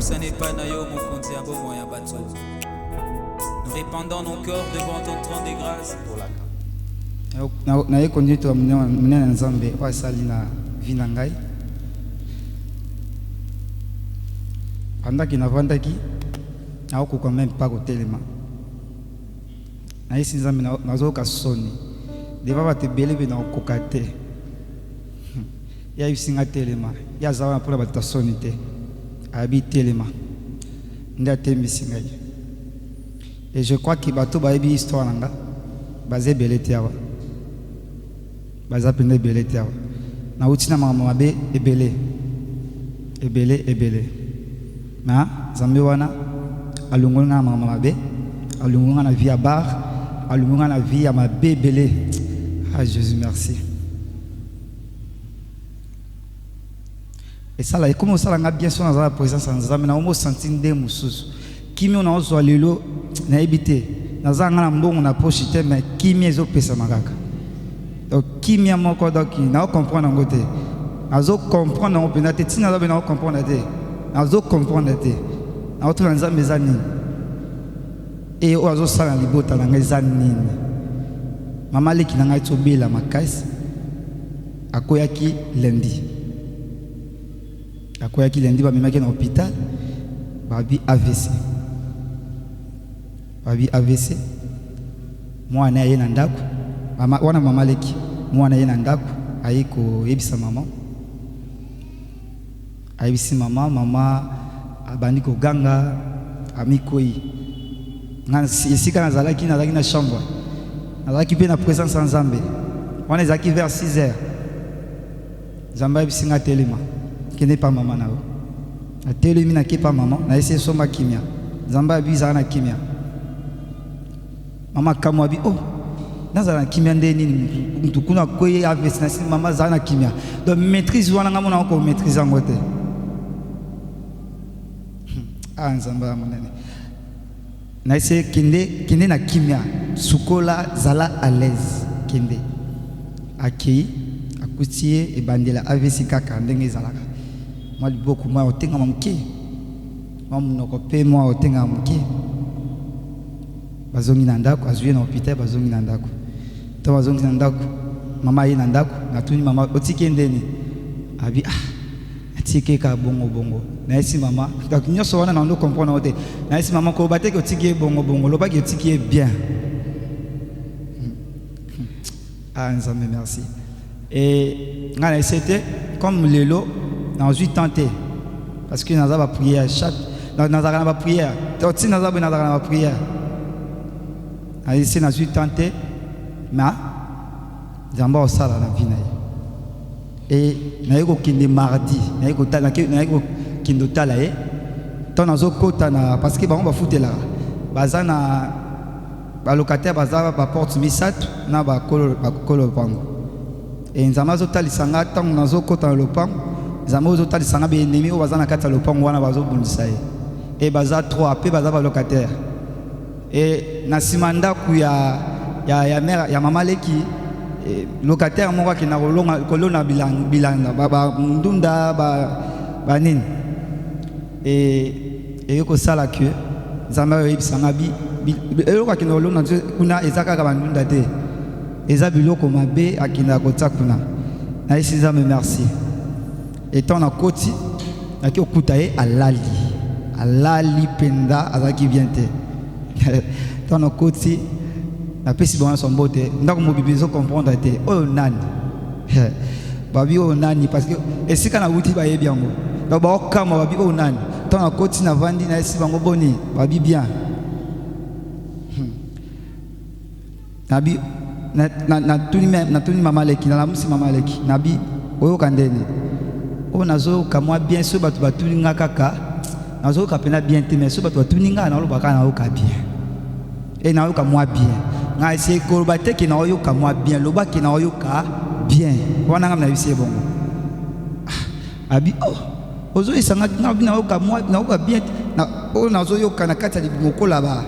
Ça n'est pas nayo mon konzi un beau moyen bateau. Nous répandons nos corps devant ton trône de grâce. Na konzi to mnena nzambe wa sali na vina ngai. Pendaki na vandaki na ko quand même pas au téléma. Na isi nzambe na zo ka soni. Deva ba te belebe na kokate. Ya yusinga téléma. Ya zawa pour ba ta soni te. Habitelema et je crois que bato bayebi histoire nanga basé beletiawa baza pende beletiawa na utina mama mabe ebele na zambe wana alungonga mama mabe alungonga na vie à bar alungonga na vie à mabe ebele. Ah Jésus merci. Et ça là, comme ça là, bien sûr dans la présence de Nzambe, na omo sentir des mususu. Kimi on a ozo lelo na ebité. Na zanga na mbongo na pochite mais kimi ezo pesa makaka. Donc kimi a moko donc na comprendre ngote. Azo comprendre on penate tina za na comprendre te. Azo comprendre te. Na oto Nzambe zani. Et o azo sala libota na ngezani. Mama leki na ngai tsobela makasi. Akoyaki lundi. Akoya ki lundi ba memaki na hôpital babi AVC mwana ye na ndako mama wana mama leki mwana ye na ndako ayiko yebisa mama ayebisi mama abandi ko ganga amikoi ngana esika nazalaki na chambre nazalaki pe na présence en Nzambe wana ezaki vers 6h Nzambe ayebisinga telema qui n'est pas maman na o télé mina qui pas maman na essayer somba kimia Nzamba biza na kimia mama kamwa bi oh nazana kimia ndeni mtu kuna koye avec na mama zana kimia donc maîtrise wana ngamona ko maîtrise ngote ah Nzamba monene na essayer kinde na kimia sukola zala à l'aise kinde aki akutie e bandela AVC kaka ndenge zalaka moi beaucoup moi otenga mamke moi munoko pe moi otenga mamke bazongi na ndako azwi na hôpital bazongi na ndako to bazongi na ndako mama ye na ndako na tuni mama otiki ndeni abi atiki ka bongo na esi mama donc nyoso wana na ndo comprendre ote na esi mama ko bateki otiki bongo loba ki otiki bien. Ah Nzambe merci. Et ngana c'était comme lelo dans 8 ans parce que nous avons prié chaque dans la prière aussi nous avons la prière ici dans 8 ans mais Nzamba osala na vie na et naiko kinde mardi naiko kindo tala tant nazo kota na parce que ba futela bazana ba locataire bazaba ba porte misatu na ba kolo pango et Nzamba zo talisanga tant nazo kota na lopango Nzamba zo talisanga be ennemi o bazana kata lopango wana bazo bundisa et baza 3 pe baza ba locataire et na simanda ku ya mère ya mama leki locataire moko ki na kolona bilanga ba ndunda ba nini et ko sala que Nzamba yebisanga bi eloko ki na kolona kuna ezaka ka bandunda te eza biloko mabe akina kota kuna na isi Nzambe merci et tant na koti na ki okuta ye alali penda azaki bien te tant na koti na pesi bon son bote ndako mobibizo comprendre te oyo nani babi oyo nani parce que esika na wuti ba yebi yango donc ba okama babi oyo nani tant na koti na vandi na esi bango boni babi bien nabi na tuni mama leki na lamusi mama leki nabi oyo kandeni o nazo kamwa bien so batu batuni nga kaka nazo kapena bien te mais so batu batuni nga na lobaka na oka bien et na oka moi bien nga essayer ko ba te ki na oyo ka moi bien loba ki na oyo ka bien wana nga na bisi bongo abi oh ozo isanga na oka moi na oka bien na o nazo yo kana kata libimoko la ba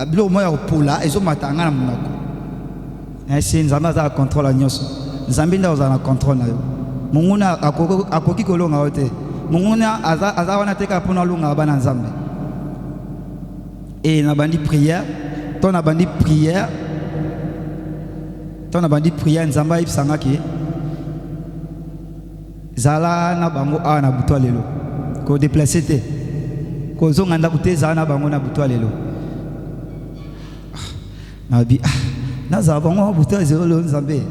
bilo mo ya opola ezo matanga na monoko c'est nzambe za contrôle nyos nzambe nda za contrôle na yo munguna akoki kolonga ote munguna aza wana teka pona lunga bana nzambe et na bandi prière ton na bandi prière nzamba ibsanga ki zala na bango a na butwa lelo ko déplacer te ko zonga nda kuteza na bango na butwa lelo na bi na za bango butwa zero lo nzambe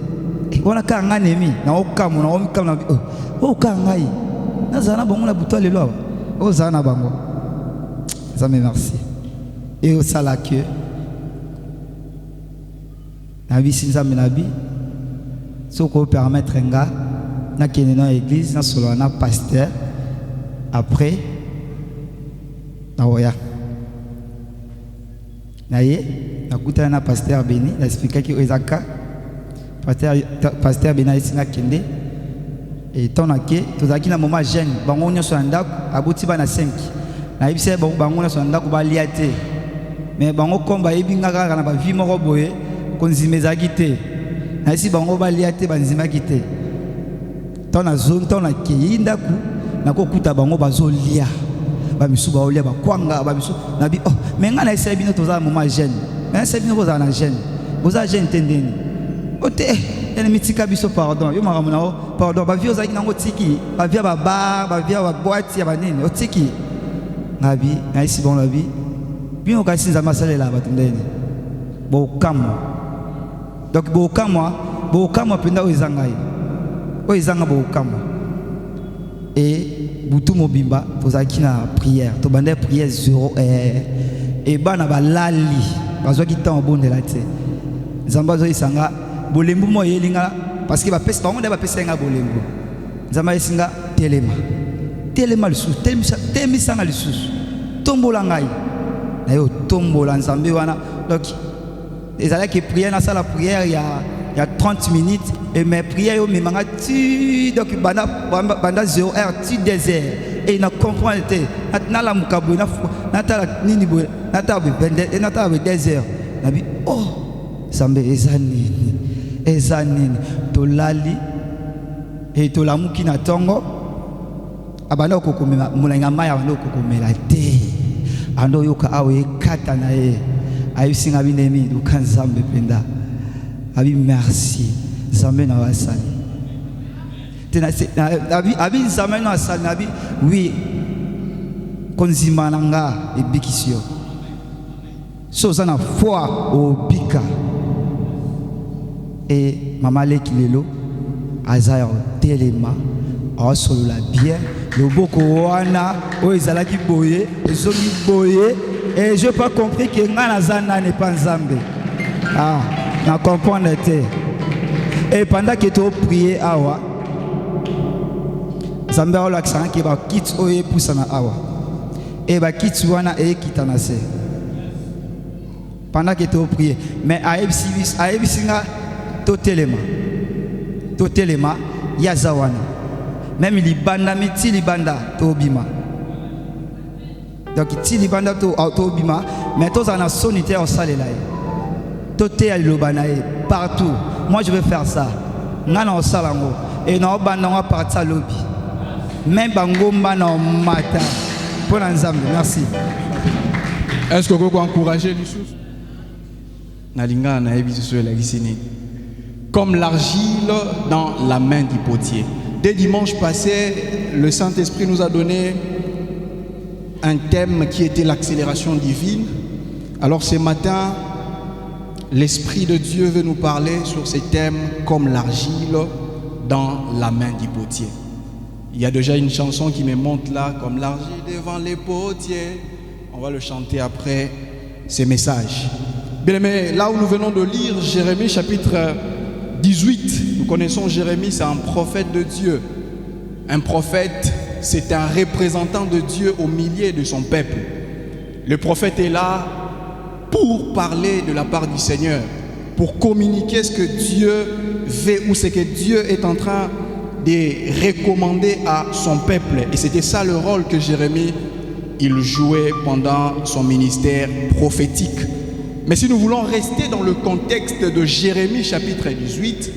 wana ka nganemi na okamu na omikamu na bi o ka ngai na za na bango na butwa lelo o za na bango nzambe merci et au salakye nabi sinzambe nabi soko permettre nga na kene na église na solo na pasteur après na oya na ye na kuta na pasteur Beni na expliquer que ezaka pasteur Beni ici na kende et tonake tozaki na moment jeune bango nyoso ndako aboti bana 5 na ibise bango nyoso ndako ba liate mais bango komba yebinga kaka na ba vie moko boye konzimezaki te na esi bango balia te banzimaki te tona zone tona kei ndaku na kokuta bango bazolia bamisu baolia bakwanga bamisu na bi mais nga na esi bino toza moment jeune mais esi bino boza na jeune boza jeune tendeni ote ene mitika biso pardon yo maramu na pardon ba vie ozaki nango tiki ba vie ba bar ba vie ba boîte ya banini otiki ngabi na esi bon la vie bino kasi nzama salela batundeni bo kamo donc bokamwa penda oezanga bokamwa et butu mobimba tozaki na prière tobande prière 0 et bana balali bazwaki temps obondela te nzambe azoyisanga bolembu mo yelinga parce que bapesi bango nde bapesa nga bolembu nzambe ayesinga telema lisusu temisanga lisusu tombola ngai na yo tombola nzambe wana donc les allez qui prier dans la prière il y a 30 minutes et mes prières au memanga tu donc banda 0 heure tu désert et na comprendre te na la mukabu na ta nini bo na ta be bende na ta be désert na bi sambe ezanini to lali et to la muki na tongo abana kokomela mulenga maya abana kokomela te ando yoka awe kata na ye ayisinga binemi dukanzambe penda abi merci zambe na wasali tena abi zambe na wasali nabi oui konzima nanga ebikisio so zana foi obika et mama leki lelo azaya telema asolo la bien loboko wana oezalaki boye ezongi boye. Et je n'ai pas compris que Nganazana n'est pas Nzambe. Ah, na comprendre. Et pendant que tu as prié, Awa, Nzambe a l'accent qui va quitter Oye Poussana Awa. Et va quitter Wana et Kitanase. Pendant que tu as prié. Mais Aebsinga, Totelema, Yazawana. Même Libanda, Miti Libanda, Tobima. Donc, si les bandes autobima, mais tous en a sonité au salé là. Tout est à l'obanae, partout. Moi, je vais faire ça. Nana au salango. Et non, on va partir à l'obi. Même bango mana matin. Pour l'ensemble, merci. Est-ce que vous pouvez encourager les choses? Nalinga na ebiso la gisini. Comme l'argile dans la main du potier. Dès dimanche passé, le Saint-Esprit nous a donné un thème qui était l'accélération divine. Alors ce matin, l'Esprit de Dieu veut nous parler sur ces thèmes comme l'argile dans la main du potier. Il y a déjà une chanson qui me monte là, comme l'argile devant les potiers. On va le chanter après ces messages. Bien aimé, là où nous venons de lire Jérémie chapitre 18, nous connaissons Jérémie, c'est un prophète de Dieu. Un prophète, c'est un représentant de Dieu au milieu de son peuple. Le prophète est là pour parler de la part du Seigneur, pour communiquer ce que Dieu fait ou ce que Dieu est en train de recommander à son peuple. Et c'était ça le rôle que Jérémie il jouait pendant son ministère prophétique. Mais si nous voulons rester dans le contexte de Jérémie chapitre 18,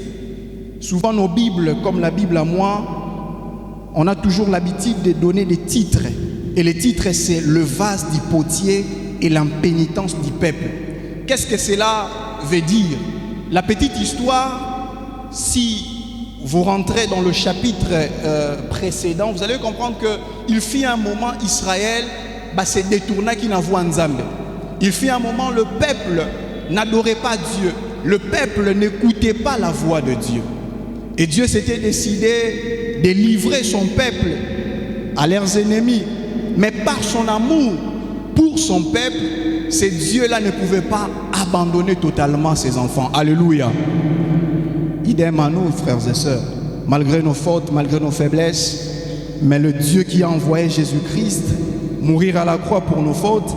souvent nos Bibles, comme la Bible à moi, on a toujours l'habitude de donner des titres. Et les titres, c'est le vase du potier et l'impénitence du peuple. Qu'est-ce que cela veut dire? La petite histoire, si vous rentrez dans le chapitre précédent, vous allez comprendre qu'il fit un moment Israël se détourna qui n'envoie Nzambe. Il fit un moment le peuple n'adorait pas Dieu. Le peuple n'écoutait pas la voix de Dieu. Et Dieu s'était décidé de livrer son peuple à leurs ennemis. Mais par son amour pour son peuple, ce Dieu-là ne pouvait pas abandonner totalement ses enfants. Alléluia. Idem à nous, frères et sœurs. Malgré nos fautes, malgré nos faiblesses, mais le Dieu qui a envoyé Jésus-Christ mourir à la croix pour nos fautes,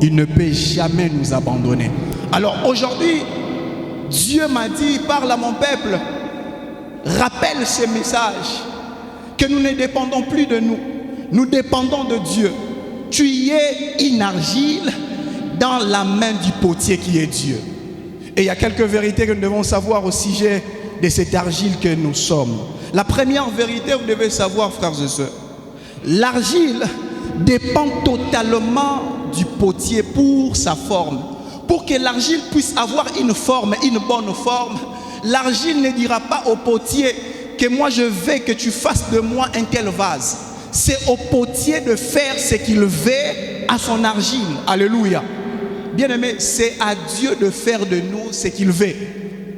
il ne peut jamais nous abandonner. Alors aujourd'hui, Dieu m'a dit, parle à mon peuple, rappelle ces messages, que nous ne dépendons plus de nous, nous dépendons de Dieu. Tu y es une argile dans la main du potier qui est Dieu. Et il y a quelques vérités que nous devons savoir au sujet de cette argile que nous sommes. La première vérité, vous devez savoir, frères et sœurs, l'argile dépend totalement du potier pour sa forme. Pour que l'argile puisse avoir une forme, une bonne forme, l'argile ne dira pas au potier que moi je veux que tu fasses de moi un tel vase. C'est au potier de faire ce qu'il veut à son argile. Alléluia. Bien-aimé, c'est à Dieu de faire de nous ce qu'il veut.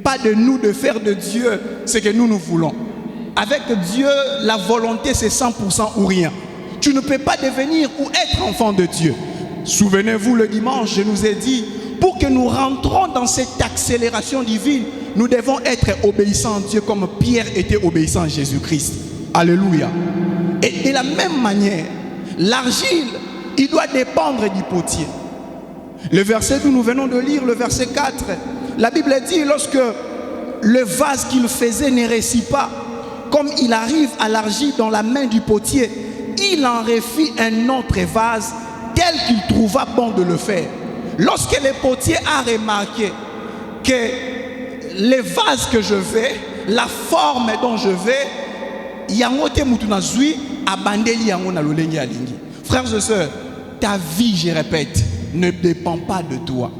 Pas de nous de faire de Dieu ce que nous voulons. Avec Dieu, la volonté c'est 100% ou rien. Tu ne peux pas devenir ou être enfant de Dieu. Souvenez-vous, le dimanche, je nous ai dit, pour que nous rentrons dans cette accélération divine, nous devons être obéissants à Dieu comme Pierre était obéissant à Jésus-Christ. Alléluia. Et de la même manière, l'argile, il doit dépendre du potier. Le verset que nous venons de lire, le verset 4, la Bible dit, lorsque le vase qu'il faisait ne réussit pas, comme il arrive à l'argile dans la main du potier, il en refit un autre vase tel qu'il trouva bon de le faire. Lorsque le potier a remarqué que les vases que je vais, la forme dont je vais, frères et sœurs, ta vie, je répète, ne dépend pas de toi.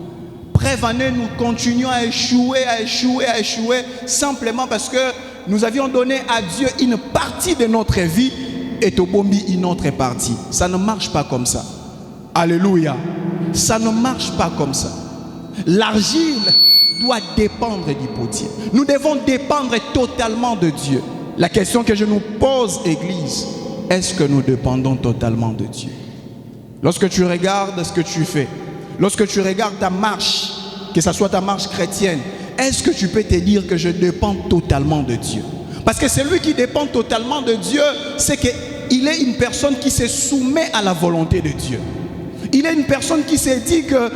Prévenez, nous continuons à échouer, simplement parce que nous avions donné à Dieu une partie de notre vie et au bombi une autre partie. Ça ne marche pas comme ça. Alléluia. Ça ne marche pas comme ça. L'argile doit dépendre du potier. Nous devons dépendre totalement de Dieu. La question que je nous pose, Église, est-ce que nous dépendons totalement de Dieu? Lorsque tu regardes ce que tu fais, lorsque tu regardes ta marche, que ce soit ta marche chrétienne, est-ce que tu peux te dire que je dépends totalement de Dieu? Parce que celui qui dépend totalement de Dieu, c'est qu'il est une personne qui se soumet à la volonté de Dieu. Il est une personne qui se dit que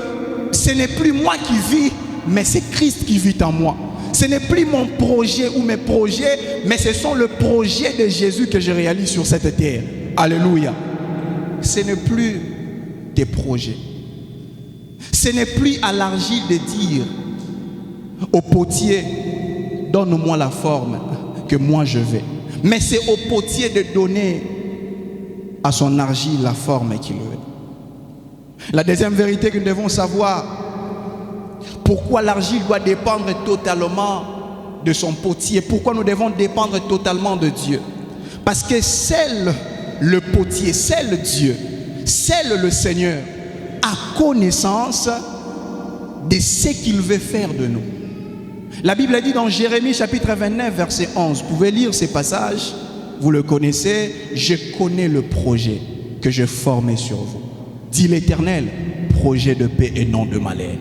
ce n'est plus moi qui vis, mais c'est Christ qui vit en moi. Ce n'est plus mon projet ou mes projets, mais ce sont le projet de Jésus que je réalise sur cette terre. Alléluia. Ce n'est plus tes projets. Ce n'est plus à l'argile de dire au potier, donne-moi la forme que moi je vais. Mais c'est au potier de donner à son argile la forme qu'il veut. La deuxième vérité que nous devons savoir, pourquoi l'argile doit dépendre totalement de son potier, pourquoi nous devons dépendre totalement de Dieu. Parce que seul le potier, seul Dieu, seul le Seigneur a connaissance de ce qu'il veut faire de nous. La Bible a dit dans Jérémie chapitre 29 verset 11, vous pouvez lire ces passages, vous le connaissez, je connais le projet que je formais sur vous. Dit l'Éternel, projet de paix et non de malheur.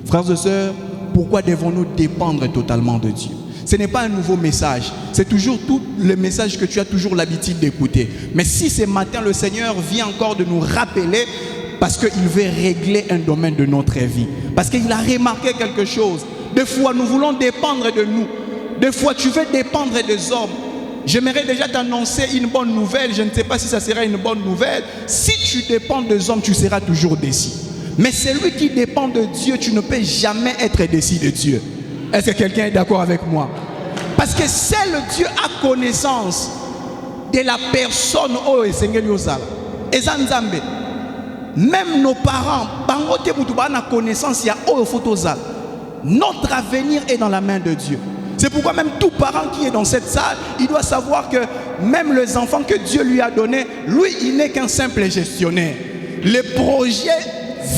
Frères et sœurs, pourquoi devons-nous dépendre totalement de Dieu? Ce n'est pas un nouveau message, c'est toujours tout le message que tu as toujours l'habitude d'écouter. Mais si ce matin le Seigneur vient encore de nous rappeler, parce qu'il veut régler un domaine de notre vie, parce qu'il a remarqué quelque chose. Des fois nous voulons dépendre de nous, des fois tu veux dépendre des hommes. J'aimerais déjà t'annoncer une bonne nouvelle, je ne sais pas si ça sera une bonne nouvelle. Si tu dépends des hommes, tu seras toujours déçu. Mais celui qui dépend de Dieu, tu ne peux jamais être déçu de Dieu. Est-ce que quelqu'un est d'accord avec moi? Parce que seul Dieu a connaissance de la personne oh esengeli ozala. Eza Nzambe. Même nos parents, bangote mutu bana connaissance ya oh faut ozala. Notre avenir est dans la main de Dieu. C'est pourquoi même tout parent qui est dans cette salle, il doit savoir que même les enfants que Dieu lui a donnés, lui, il n'est qu'un simple gestionnaire. Le projet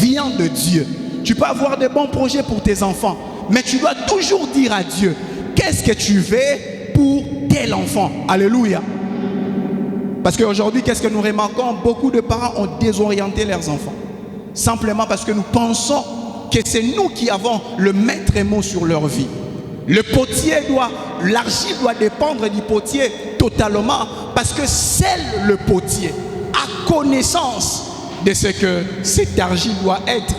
vient de Dieu. Tu peux avoir de bons projets pour tes enfants, mais tu dois toujours dire à Dieu, qu'est-ce que tu veux pour tel enfant? Alléluia. Parce qu'aujourd'hui, qu'est-ce que nous remarquons? Beaucoup de parents ont désorienté leurs enfants. Simplement parce que nous pensons que c'est nous qui avons le maître mot sur leur vie. L'argile doit dépendre du potier totalement, parce que seul le potier a connaissance de ce que cette argile doit être.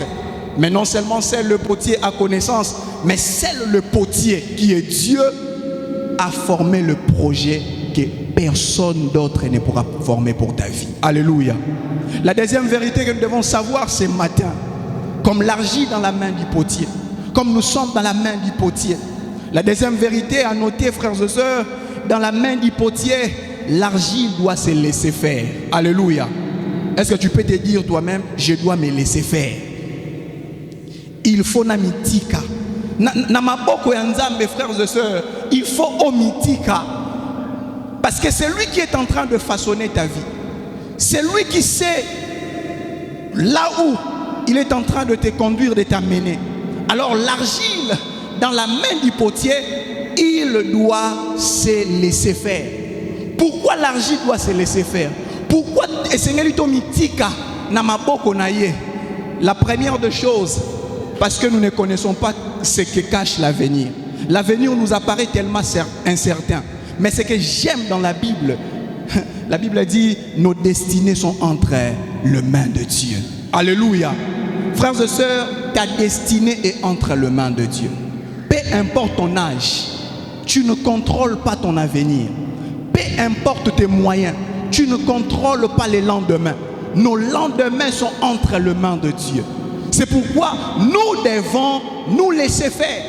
Mais non seulement seul le potier a connaissance, mais seul le potier qui est Dieu a formé le projet que personne d'autre ne pourra former pour ta vie. Alléluia. La deuxième vérité que nous devons savoir ce matin, comme l'argile dans la main du potier, comme nous sommes dans la main du potier, la deuxième vérité à noter, frères et sœurs, dans la main du potier, l'argile doit se laisser faire. Alléluia. Est-ce que tu peux te dire toi-même, je dois me laisser faire? Il faut namitika. Na maboko ya Nzambe, frères et sœurs, il faut omitika. Parce que c'est lui qui est en train de façonner ta vie. C'est lui qui sait là où il est en train de te conduire, de t'amener. Alors l'argile dans la main du potier, il doit se laisser faire. Pourquoi l'argile doit se laisser faire? Pourquoi la première des choses, parce que nous ne connaissons pas ce que cache l'avenir. L'avenir nous apparaît tellement incertain. Mais ce que j'aime dans la Bible dit, nos destinées sont entre les mains de Dieu. Alléluia. Frères et sœurs, ta destinée est entre les mains de Dieu. Peu importe ton âge, tu ne contrôles pas ton avenir. Peu importe tes moyens, tu ne contrôles pas les lendemains. Nos lendemains sont entre les mains de Dieu. C'est pourquoi nous devons nous laisser faire.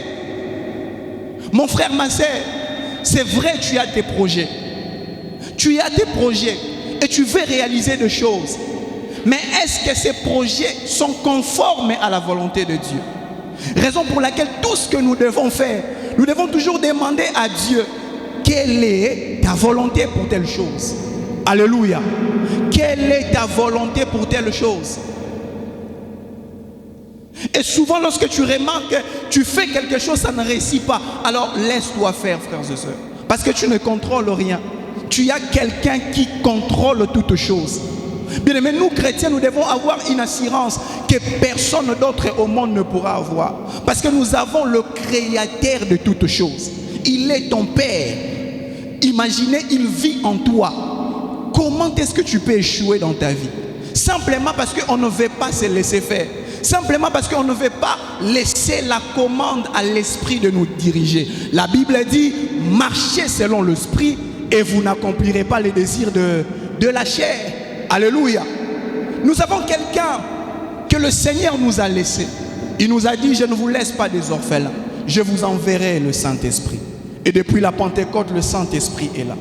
Mon frère, ma sœur, c'est vrai, tu as tes projets. Tu as tes projets et tu veux réaliser des choses. Mais est-ce que ces projets sont conformes à la volonté de Dieu? Raison pour laquelle tout ce que nous devons faire, nous devons toujours demander à Dieu, quelle est ta volonté pour telle chose? Alléluia. Quelle est ta volonté pour telle chose? Et souvent lorsque tu remarques que tu fais quelque chose, ça ne réussit pas, alors laisse-toi faire, frères et sœurs. Parce que tu ne contrôles rien. Tu as quelqu'un qui contrôle toutes choses. Bien aimé, nous chrétiens, nous devons avoir une assurance que personne d'autre au monde ne pourra avoir. Parce que nous avons le créateur de toutes choses. Il est ton Père. Imaginez, il vit en toi. Comment est-ce que tu peux échouer dans ta vie? Simplement parce qu'on ne veut pas se laisser faire. Simplement parce qu'on ne veut pas laisser la commande à l'esprit de nous diriger. La Bible dit, marchez selon l'esprit et vous n'accomplirez pas les désirs de la chair. Alléluia. Nous avons quelqu'un que le Seigneur nous a laissé. Il nous a dit, je ne vous laisse pas des orphelins. Je vous enverrai le Saint-Esprit. Et depuis la Pentecôte, le Saint-Esprit est là.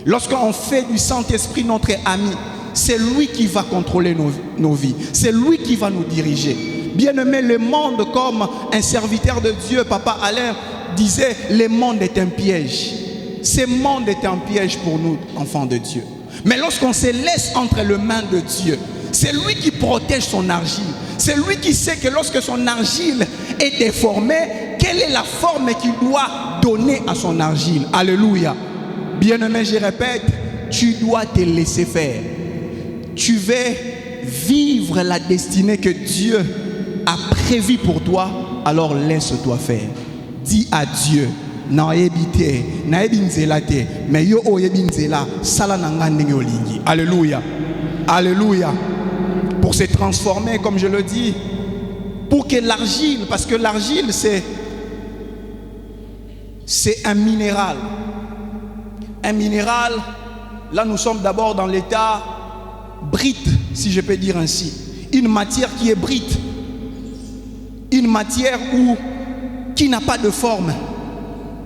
Lorsqu'on fait du Saint-Esprit notre ami, c'est lui qui va contrôler nos vies. C'est lui qui va nous diriger. Bien-aimé, le monde, comme un serviteur de Dieu, Papa Alain, disait, le monde est un piège. Ce monde est un piège pour nous, enfants de Dieu. Mais lorsqu'on se laisse entre les mains de Dieu, c'est lui qui protège son argile. C'est lui qui sait que lorsque son argile est déformée, quelle est la forme qu'il doit donner à son argile. Alléluia. Bien-aimé, je répète, tu dois te laisser faire. Tu veux vivre la destinée que Dieu a prévue pour toi, alors laisse-toi faire. Dis à Dieu, alléluia. Alléluia. Pour se transformer, comme je le dis, pour que l'argile, parce que l'argile c'est un minéral. Un minéral, là nous sommes d'abord dans l'état brite, si je peux dire ainsi. Une matière qui est brite. une matière qui n'a pas de forme.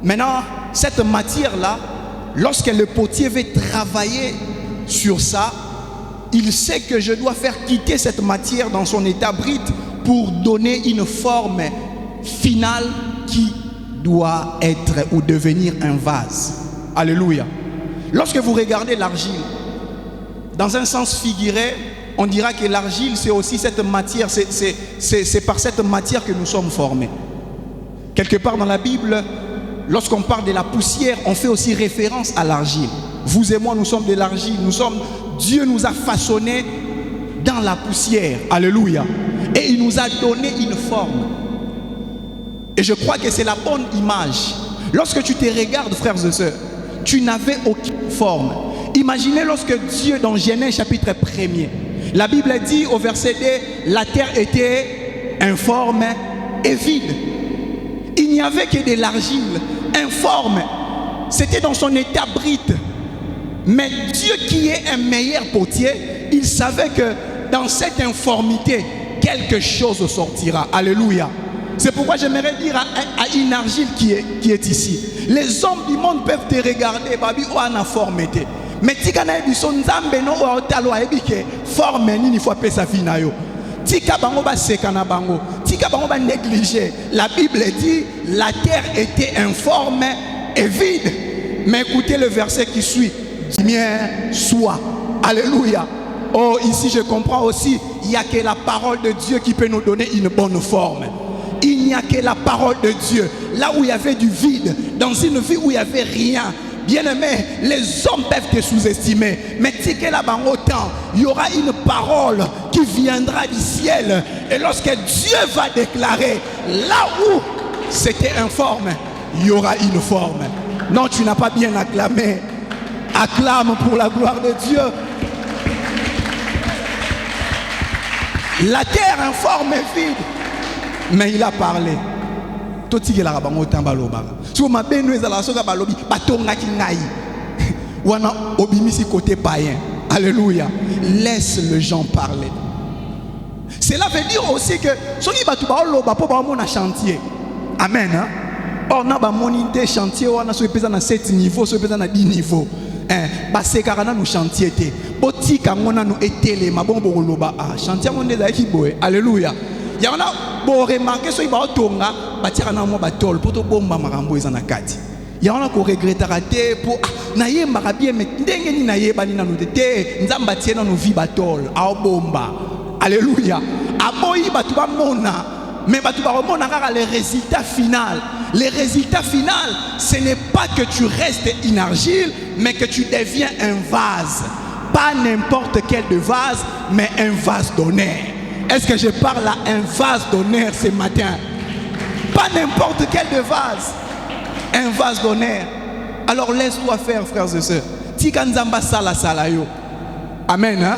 Maintenant, cette matière-là, lorsque le potier veut travailler sur ça, il sait que je dois faire quitter cette matière dans son état brut pour donner une forme finale qui doit être ou devenir un vase. Alléluia. Lorsque vous regardez l'argile, dans un sens figuré, on dira que l'argile, c'est aussi cette matière, c'est par cette matière que nous sommes formés. Quelque part dans la Bible, lorsqu'on parle de la poussière, on fait aussi référence à l'argile. Vous et moi, nous sommes de l'argile. Dieu nous a façonnés dans la poussière. Alléluia. Et il nous a donné une forme. Et je crois que c'est la bonne image. Lorsque tu te regardes, frères et sœurs, tu n'avais aucune forme. Imaginez lorsque Dieu, dans Genèse chapitre 1er, la Bible dit au verset 2, la terre était informe et vide. Il n'y avait que de l'argile, informe. C'était dans son état brut. Mais Dieu qui est un meilleur potier, il savait que dans cette informité, quelque chose sortira. Alléluia. C'est pourquoi j'aimerais dire à une argile qui est ici. Les hommes du monde peuvent te regarder, babi ou en informité. Mais tika na ebiso nzambe no o talo ebike forme nini faut appeler sa vie na yo. Tika bango ba seka na bango, tika bango ba négliger. La Bible dit la terre était informe et vide. Mais écoutez le verset qui suit. Lumière soit. Alléluia. Oh, ici je comprends aussi, il n'y a que la parole de Dieu qui peut nous donner une bonne forme. Il n'y a que la parole de Dieu. Là où il y avait du vide, dans une vie où il n'y avait rien. Bien-aimé, les hommes peuvent te sous-estimer. Mais tu sais là-bas autant, il y aura une parole qui viendra du ciel. Et lorsque Dieu va déclarer, là où c'était informe, il y aura une forme. Non, tu n'as pas bien acclamé. Acclame pour la gloire de Dieu. La terre informe est vide. Mais il a parlé. Alléluia. Laisse les gens parler. Cela veut dire aussi que chantier. Amen. On a un chantier, on a 7 niveaux, 10 niveaux. Parce que nous chantier alléluia. Il y en a bon remarquer so iba otonga batira na mo batol poto bomba makambo ezana kati. Il y en a ko regretter raté pour na yemba bien mais ndenge ni na yeba ni na nous te nzamba tiena no vi batol a bomba. Alléluia. Aboyi batu ba mona mais batu ba mona kaka le résultat final. Le résultat final, ce n'est pas que tu restes une argile, mais que tu deviens un vase. Pas n'importe quel de vase, mais un vase d'honneur. Est-ce que je parle à un vase d'honneur ce matin? Pas n'importe quel de vase. Un vase d'honneur. Alors laisse-toi faire, frères et sœurs. Tikanzamba sala sala yo. Amen. Hein?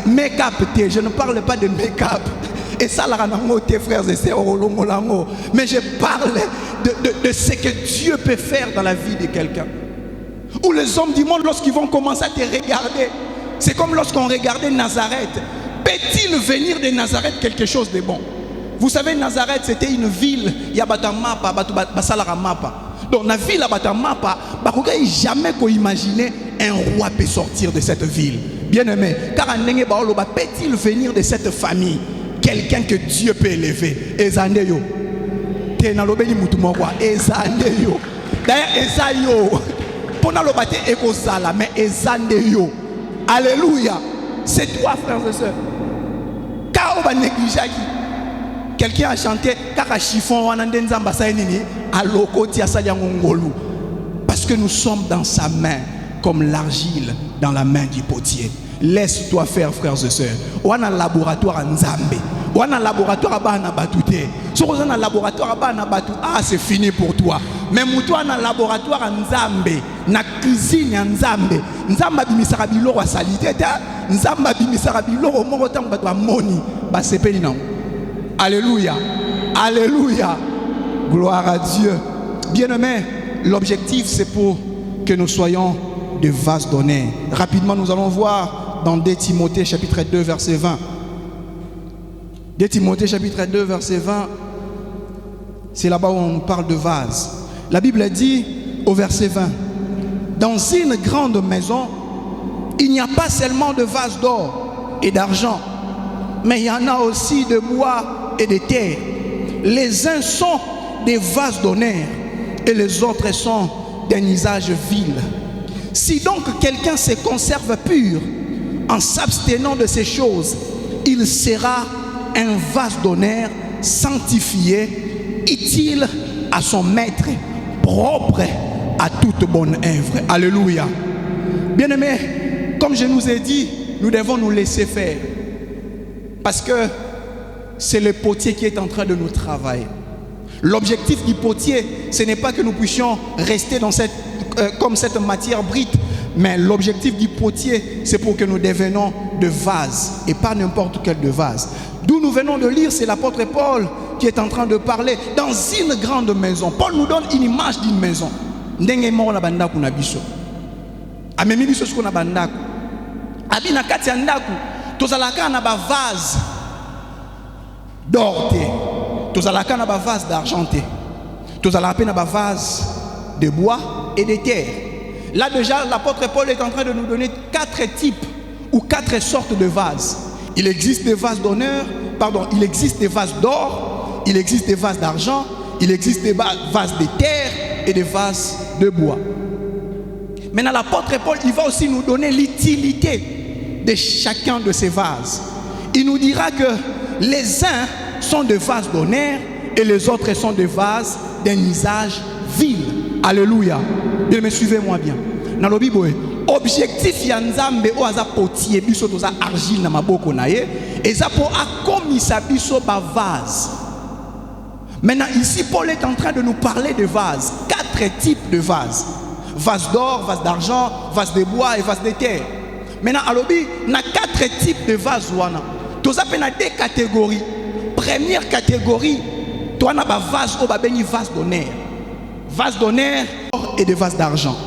Make-up, je ne parle pas de make-up. Et ça, tes frères et sœurs, mais je parle de ce que Dieu peut faire dans la vie de quelqu'un. Ou les hommes du monde, lorsqu'ils vont commencer à te regarder, c'est comme lorsqu'on regardait Nazareth. Peut-il venir de Nazareth quelque chose de bon? Vous savez, Nazareth, c'était une ville. Il y a Batamapa, Basalamapa. Donc, la ville à Batamapa, jamais qu'on imaginer un roi peut sortir de cette ville. Bien aimé, car peut-il venir de cette famille? Quelqu'un que Dieu peut élever. Ezandeyo. Tenalobeli mutumokwa. Ezandeyo. D'ailleurs, Ezayo. Pona lobate ekozala, mais Ezandeyo. Alléluia. C'est toi, frères et sœurs. Car on va négliger. Quelqu'un a chanté Kaka chiffon wanandenzamba sainini aloko tia saliangongolu. Parce que nous sommes dans sa main comme l'argile dans la main du potier. Laisse-toi faire, frères et sœurs. On a un laboratoire en Zambé. On a un laboratoire à Bana Batouté. Si on a un laboratoire à Bana Batou, c'est fini pour toi. Mais toi, on a un laboratoire en Zambé. Na cuisine en Zambé. Nzamba bimisara biloro wa salité. Nzamba bimisara biloro morotam batwa moni. Ba sepeli non. Alléluia. Alléluia. Gloire à Dieu. Bien-aimés, l'objectif c'est pour que nous soyons de vases d'honneur. Rapidement, nous allons voir dans 2 Timothée chapitre 2 verset 20. 2 Timothée chapitre 2 verset 20. C'est là-bas où on parle de vase. La Bible dit au verset 20, dans une grande maison, il n'y a pas seulement de vases d'or et d'argent, mais il y en a aussi de bois et de terre. Les uns sont des vases d'honneur et les autres sont d'un usage vil. Si donc quelqu'un se conserve pur en s'abstenant de ces choses, il sera un vase d'honneur sanctifié, utile à son maître, propre à toute bonne œuvre. Alléluia. Bien-aimés, comme je nous ai dit, nous devons nous laisser faire. Parce que c'est le potier qui est en train de nous travailler. L'objectif du potier, ce n'est pas que nous puissions rester dans comme cette matière brute, mais l'objectif du potier, c'est pour que nous devenions de vases, et pas n'importe quel de vase. D'où nous venons de lire, c'est l'apôtre Paul qui est en train de parler dans une grande maison. Paul nous donne une image d'une maison. Ndenge moko na bandaku na biso. Amemi biso siko na bandaku. Abi na kati ya ndaku, tozalaka na ba vase d'or te. Tozalaka na ba vase d'argent te. Tozalaka na ba vase de bois et de terre. Là déjà, l'apôtre Paul est en train de nous donner 4 types ou 4 sortes de vases. Il existe des vases d'honneur, il existe des vases d'or, il existe des vases d'argent, il existe des vases de terre et des vases de bois. Maintenant, l'apôtre Paul, il va aussi nous donner l'utilité de chacun de ces vases. Il nous dira que les uns sont des vases d'honneur et les autres sont des vases d'un usage vil. Alléluia. Bien, mais suivez-moi bien. Dans le Bible, objectif ya nzambe o aza potier biso toza argile na maboko na ye eza po akomisa biso ba vase. Maintenant ici Paul est en train de nous parler de vases, 4 types de vases. Vase d'or, vase d'argent, vase de bois et vase de terre. Maintenant alobi na 4 types de vases wana. Toza pe na 2 catégories. Première catégorie, toi na ba vase o ba beni vase d'honneur. Vase d'honneur et des vases d'argent.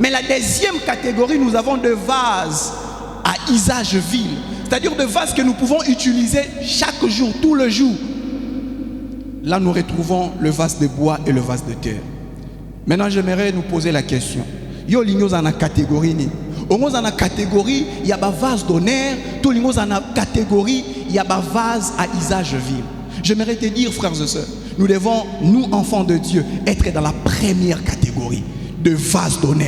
Mais la deuxième catégorie, nous avons des vases à usage vil. C'est-à-dire des vases que nous pouvons utiliser chaque jour, tout le jour. Là, nous retrouvons le vase de bois et le vase de terre. Maintenant, j'aimerais nous poser la question. Yo lignos en a catégorie ni. Au moins, dans la catégorie, il y a des vases d'honneur. Tout lignos en a catégorie, il y a des vases à usage vil. J'aimerais te dire, frères et sœurs, nous devons, nous, enfants de Dieu, être dans la première catégorie de vases d'honneur.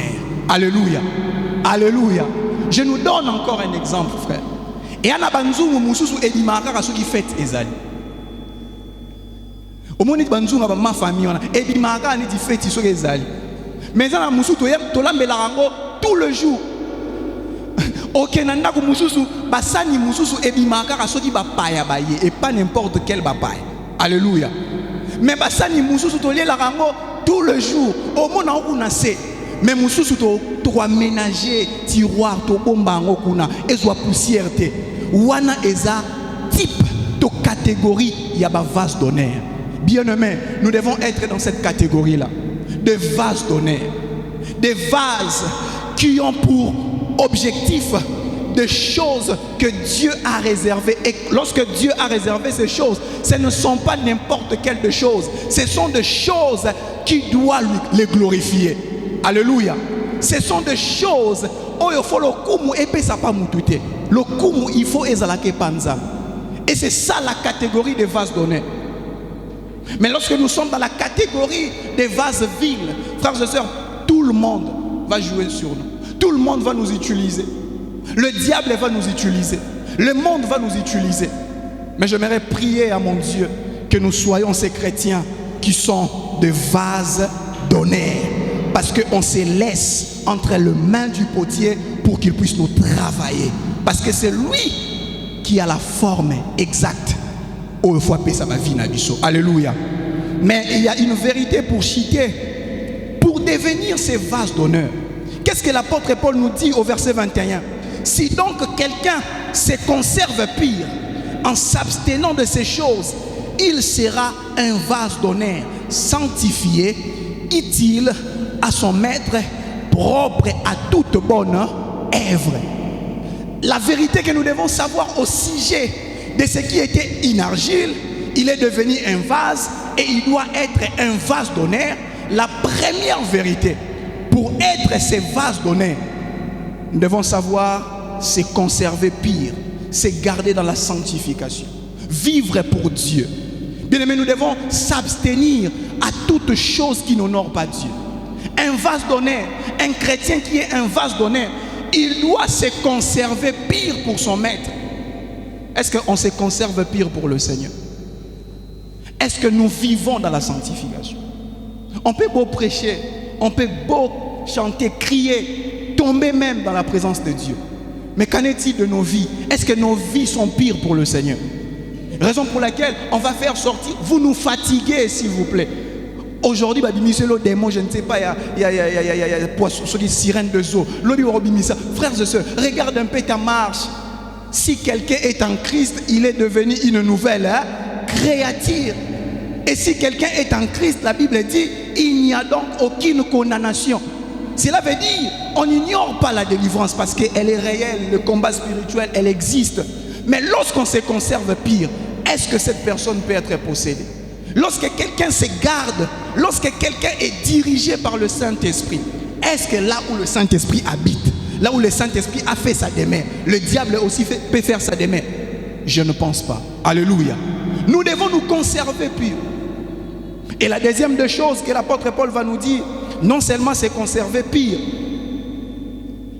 Alléluia. Alléluia. Je nous donne encore un exemple, frère. Et ana banzungu mususu edimaka ka soki fête ezali. Omoni banzungu ba ma famille ona edimaka ni di fête soki ezali. Mais ana mususu to lambela rango tout le jour. OK nanda ku mususu basani mususu edimaka ka soki ba paya baye et pas n'importe quel ba paya. Alléluia. Mais basani mususu to lela rango tout le jour. Au mona okuna se. Mais mususu to aménager tiroir to bomba ngo kuna ezwa poussière te. Wana eza type de catégorie ya ba vase d'honneur. Bien-aimés, nous devons être dans cette catégorie là. Des vases d'honneur. Des vases qui ont pour objectif des choses que Dieu a réservées. Et lorsque Dieu a réservé ces choses, ce ne sont pas n'importe quelle chose. Ce sont des choses qui doivent les glorifier. Alléluia. Ce sont des choses où il faut le kumu et puis ça pas mutute. Le kumu il faut ezalake panza. Et c'est ça la catégorie des vases d'honneur. Mais lorsque nous sommes dans la catégorie des vases vils, frères et sœurs, tout le monde va jouer sur nous. Tout le monde va nous utiliser. Le diable va nous utiliser. Le monde va nous utiliser. Mais j'aimerais prier à mon Dieu que nous soyons ces chrétiens qui sont des vases d'honneur. Parce qu'on se laisse entre les mains du potier pour qu'il puisse nous travailler. Parce que c'est lui qui a la forme exacte. Oh, il faut appeler ça ma vie, Nabiso. Alléluia. Mais il y a une vérité pour chiter. Pour devenir ces vases d'honneur. Qu'est-ce que l'apôtre Paul nous dit au verset 21? Si donc quelqu'un se conserve pire en s'abstenant de ces choses, il sera un vase d'honneur sanctifié, utile à son maître, propre à toute bonne œuvre. La vérité que nous devons savoir au sujet de ce qui était une argile, il est devenu un vase et il doit être un vase d'honneur. La première vérité, pour être ces vases d'honneur, nous devons savoir, c'est conserver pire, c'est garder dans la sanctification, vivre pour Dieu. Bien aimé, nous devons s'abstenir à toute chose qui n'honore pas Dieu. Un vase d'honneur, un chrétien qui est un vase d'honneur, il doit se conserver pire pour son maître. Est-ce qu'on se conserve pire pour le Seigneur? Est-ce que nous vivons dans la sanctification? On peut beau prêcher, on peut beau chanter, crier, tomber même dans la présence de Dieu. Mais qu'en est-il de nos vies? Est-ce que nos vies sont pires pour le Seigneur? Raison pour laquelle on va faire sortir. Vous nous fatiguez, s'il vous plaît. Aujourd'hui, le démon, je ne sais pas, il y a poisson, sirène de zoo. Frères et sœurs, regarde un peu ta marche. Si quelqu'un est en Christ, il est devenu une nouvelle créature. Et si quelqu'un est en Christ, la Bible dit, il n'y a donc aucune condamnation. Cela veut dire, on n'ignore pas la délivrance parce qu'elle est réelle, le combat spirituel, elle existe. Mais lorsqu'on se conserve pire, est-ce que cette personne peut être possédée? Lorsque quelqu'un se garde, lorsque quelqu'un est dirigé par le Saint-Esprit, est-ce que là où le Saint-Esprit habite, là où le Saint-Esprit a fait sa demeure, le diable aussi peut faire sa demeure? Je ne pense pas. Alléluia. Nous devons nous conserver purs. Et la deuxième des choses que l'apôtre Paul va nous dire, non seulement se conserver pire,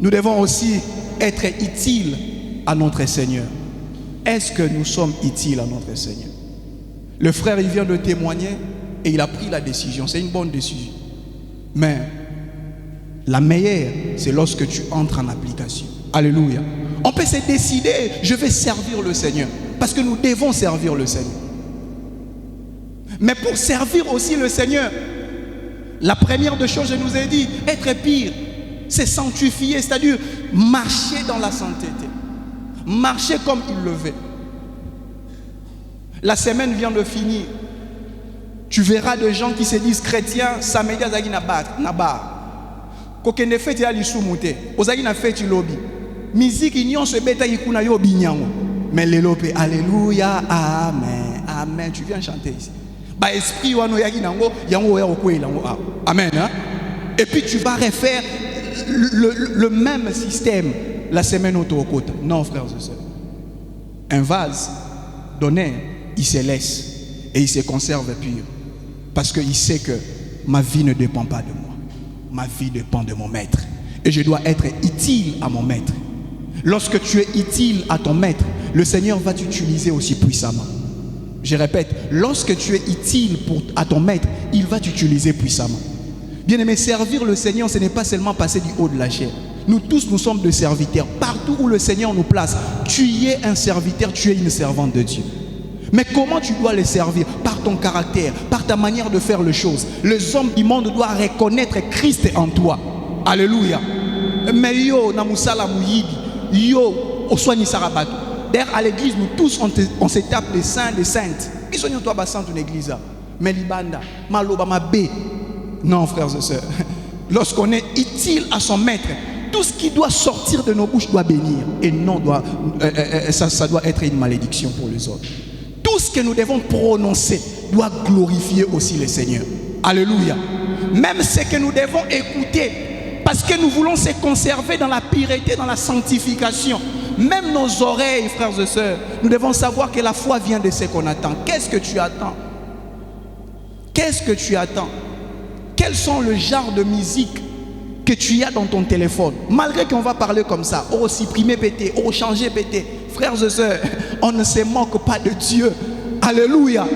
nous devons aussi être utiles à notre Seigneur. Est-ce que nous sommes utiles à notre Seigneur? Le frère, il vient de témoigner et il a pris la décision. C'est une bonne décision. Mais la meilleure, c'est lorsque tu entres en application. Alléluia. On peut se décider, je vais servir le Seigneur. Parce que nous devons servir le Seigneur. Mais pour servir aussi le Seigneur, la première des choses, je nous ai dit, être pire, c'est sanctifier, c'est-à-dire marcher dans la sainteté. Marcher comme il le veut. La semaine vient de finir. Tu verras des gens qui se disent chrétiens, samedi azaki na bar. Kokende fete ya lisumute, ozaki na fete lobby. Musique ignon se beta ikuna yo binyango. Mais le lopé, alléluia, amen, amen. Tu viens chanter ici. Bah esprit wano yaki nango, yango ya okwe lango. Amen. Hein? Et puis tu vas refaire le même système la semaine au côté. Non, frères et sœurs. Un vase donné, il se laisse et il se conserve pur. Parce qu'il sait que ma vie ne dépend pas de moi. Ma vie dépend de mon maître. Et je dois être utile à mon maître. Lorsque tu es utile à ton maître, le Seigneur va t'utiliser aussi puissamment. Je répète, lorsque tu es utile à ton maître, il va t'utiliser puissamment. Bien-aimé, servir le Seigneur, ce n'est pas seulement passer du haut de la chair. Nous tous, nous sommes des serviteurs. Partout où le Seigneur nous place, tu y es un serviteur, tu es une servante de Dieu. Mais comment tu dois les servir? Par ton caractère, par ta manière de faire les choses. Les hommes du monde doivent reconnaître Christ en toi. Alléluia. Mais yo, namusala mouyibi, yo, oswani sarabato. D'ailleurs, à l'église, nous tous, on se tape les saints, les saintes. Qui sont toi, basant une église? Mais libanda, maloba, ma bé. Non, frères et sœurs. Lorsqu'on est utile à son maître, tout ce qui doit sortir de nos bouches doit bénir. Et non, ça doit être une malédiction pour les autres. Tout ce que nous devons prononcer doit glorifier aussi le Seigneur. Alléluia. Même ce que nous devons écouter, parce que nous voulons se conserver dans la pureté, dans la sanctification. Même nos oreilles, frères et sœurs, nous devons savoir que la foi vient de ce qu'on attend. Qu'est-ce que tu attends? Qu'est-ce que tu attends? Quels sont le genre de musique que tu as dans ton téléphone? Malgré qu'on va parler comme ça, oh supprimer pété, oh changer pété. Frères et sœurs, on ne se moque pas de Dieu. Alléluia.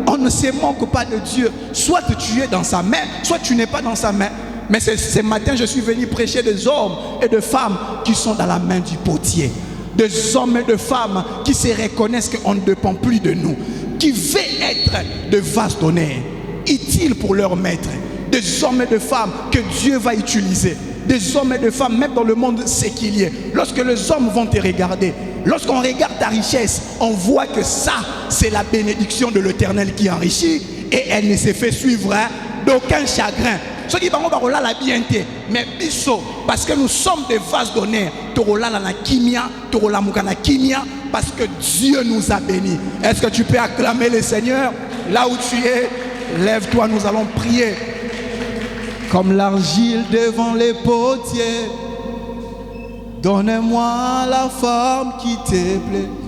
On ne se moque pas de Dieu. Soit tu es dans sa main, soit tu n'es pas dans sa main. Mais ce matin, je suis venu prêcher des hommes et des femmes qui sont dans la main du potier. Des hommes et des femmes qui se reconnaissent qu'on ne dépend plus de nous. Qui veulent être de vases d'honneur, utiles pour leur maître. Des hommes et des femmes que Dieu va utiliser. Des hommes et des femmes, même dans le monde séculier. Lorsque les hommes vont te regarder, lorsqu'on regarde ta richesse, on voit que ça, c'est la bénédiction de l'Éternel qui enrichit. Et elle ne se fait suivre d'aucun chagrin. Ceux qui vont la bienté, mais biso, parce que nous sommes des vases d'honneur, parce que Dieu nous a bénis. Est-ce que tu peux acclamer le Seigneur là où tu es? lève-toi, nous allons prier. Comme l'argile devant les potiers, donne-moi la forme qui te plaît.